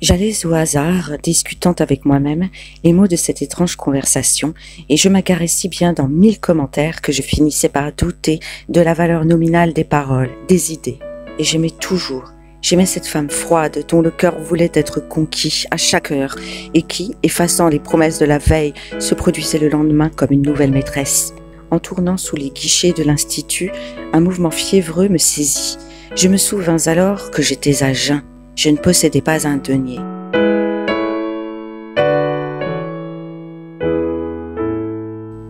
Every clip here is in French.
J'allais au hasard, discutant avec moi-même les mots de cette étrange conversation, et je m'agarrais si bien dans 1000 commentaires que je finissais par douter de la valeur nominale des paroles, des idées. Et j'aimais cette femme froide dont le cœur voulait être conquis à chaque heure, et qui, effaçant les promesses de la veille, se produisait le lendemain comme une nouvelle maîtresse. En tournant sous les guichets de l'institut, un mouvement fiévreux me saisit. Je me souvins alors que j'étais à jeun. Je ne possédais pas un denier.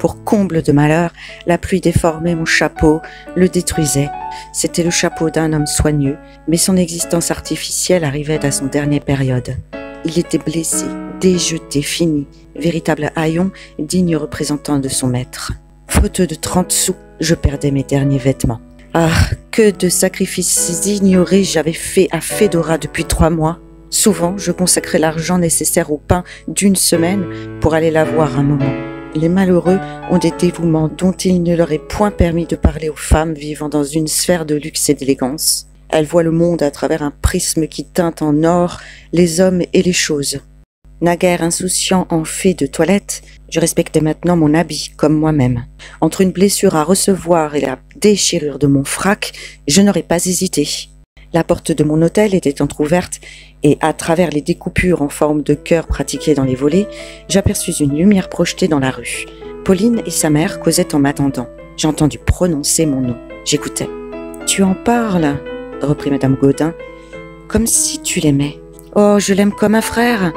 Pour comble de malheur, la pluie déformait mon chapeau, le détruisait. C'était le chapeau d'un homme soigneux, mais son existence artificielle arrivait à son dernière période. Il était blessé, déjeté, fini, véritable haillon, digne représentant de son maître. Faute de 30 sous, je perdais mes derniers vêtements. Ah, que de sacrifices ignorés j'avais fait à Fedora depuis 3 mois. Souvent, je consacrais l'argent nécessaire au pain d'une semaine pour aller la voir un moment. Les malheureux ont des dévouements dont il ne leur est point permis de parler aux femmes vivant dans une sphère de luxe et d'élégance. Elles voient le monde à travers un prisme qui teinte en or les hommes et les choses. Naguère insouciant en fée de toilette, je respectais maintenant mon habit comme moi-même. Entre une blessure à recevoir et la déchirure de mon frac, je n'aurais pas hésité. La porte de mon hôtel était entr'ouverte et, à travers les découpures en forme de cœur pratiquées dans les volets, j'aperçus une lumière projetée dans la rue. Pauline et sa mère causaient en m'attendant. J'ai entendu prononcer mon nom. J'écoutais. « Tu en parles ?» reprit Madame Gaudin. « Comme si tu l'aimais. »« Oh, je l'aime comme un frère !»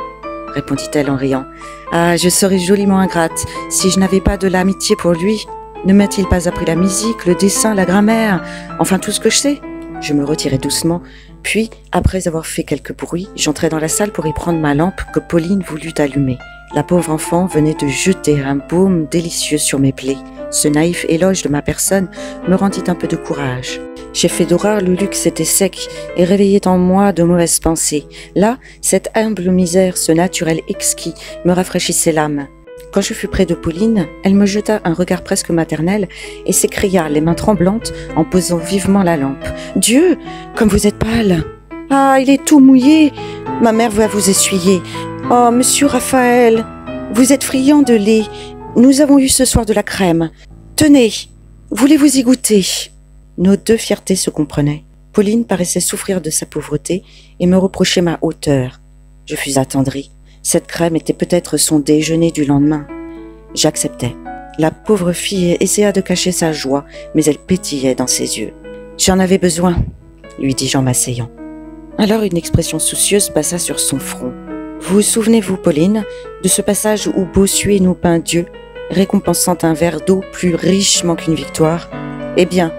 répondit-elle en riant. « Ah, je serais joliment ingrate si je n'avais pas de l'amitié pour lui. Ne m'a-t-il pas appris la musique, le dessin, la grammaire, enfin tout ce que je sais ?» Je me retirai doucement, puis, après avoir fait quelques bruits, j'entrai dans la salle pour y prendre ma lampe que Pauline voulut allumer. La pauvre enfant venait de jeter un baume délicieux sur mes plaies. Ce naïf éloge de ma personne me rendit un peu de courage. Chez Fedora, le luxe était sec et réveillait en moi de mauvaises pensées. Là, cette humble misère, ce naturel exquis, me rafraîchissait l'âme. Quand je fus près de Pauline, elle me jeta un regard presque maternel et s'écria, les mains tremblantes, en posant vivement la lampe. « Dieu, comme vous êtes pâle !»« Ah, il est tout mouillé. Ma mère va vous essuyer. Oh, monsieur Raphaël, vous êtes friand de lait. Nous avons eu ce soir de la crème. Tenez, voulez-vous y goûter ?» Nos deux fiertés se comprenaient. Pauline paraissait souffrir de sa pauvreté et me reprochait ma hauteur. Je fus attendrie. Cette crème était peut-être son déjeuner du lendemain. J'acceptais. La pauvre fille essaya de cacher sa joie, mais elle pétillait dans ses yeux. « J'en avais besoin, » lui dis-je en m'asseyant. Alors une expression soucieuse passa sur son front. « Vous souvenez-vous, Pauline, de ce passage où Bossuet nous peint Dieu, récompensant un verre d'eau plus richement qu'une victoire ? Eh bien,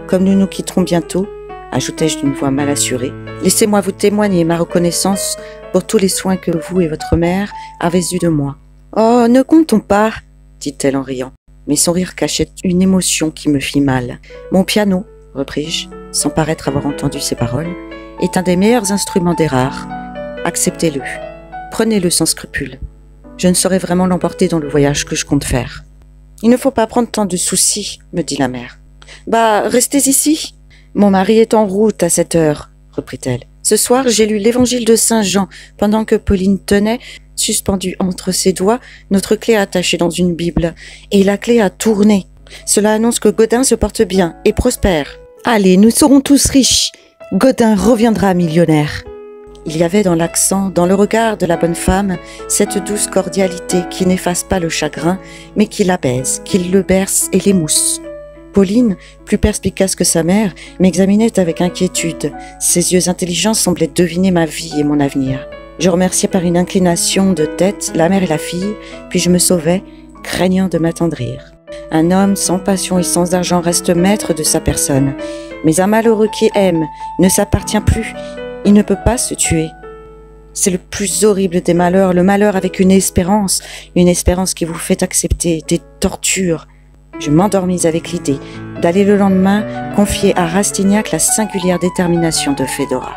comme nous nous quitterons bientôt, ajoutai-je d'une voix mal assurée, laissez-moi vous témoigner ma reconnaissance pour tous les soins que vous et votre mère avez eus de moi. »« Oh, ne comptons pas, » dit-elle en riant, mais son rire cachait une émotion qui me fit mal. « Mon piano, » repris-je, sans paraître avoir entendu ces paroles, « est un des meilleurs instruments des rares. Acceptez-le. Prenez-le sans scrupule. Je ne saurais vraiment l'emporter dans le voyage que je compte faire. »« Il ne faut pas prendre tant de soucis, » me dit la mère. « Bah, restez ici. Mon mari est en route à cette heure, » reprit-elle. « Ce soir, j'ai lu l'évangile de Saint Jean, pendant que Pauline tenait, suspendue entre ses doigts, notre clé attachée dans une Bible. Et la clé a tourné. Cela annonce que Gaudin se porte bien et prospère. Allez, nous serons tous riches. Gaudin reviendra millionnaire. » Il y avait dans l'accent, dans le regard de la bonne femme, cette douce cordialité qui n'efface pas le chagrin, mais qui l'apaise, qui le berce et l'émousse. Pauline, plus perspicace que sa mère, m'examinait avec inquiétude. Ses yeux intelligents semblaient deviner ma vie et mon avenir. Je remerciais par une inclination de tête la mère et la fille, puis je me sauvais, craignant de m'attendrir. Un homme sans passion et sans argent reste maître de sa personne, mais un malheureux qui aime ne s'appartient plus, il ne peut pas se tuer. C'est le plus horrible des malheurs, le malheur avec une espérance qui vous fait accepter des tortures. Je m'endormis avec l'idée d'aller le lendemain confier à Rastignac la singulière détermination de Fedora.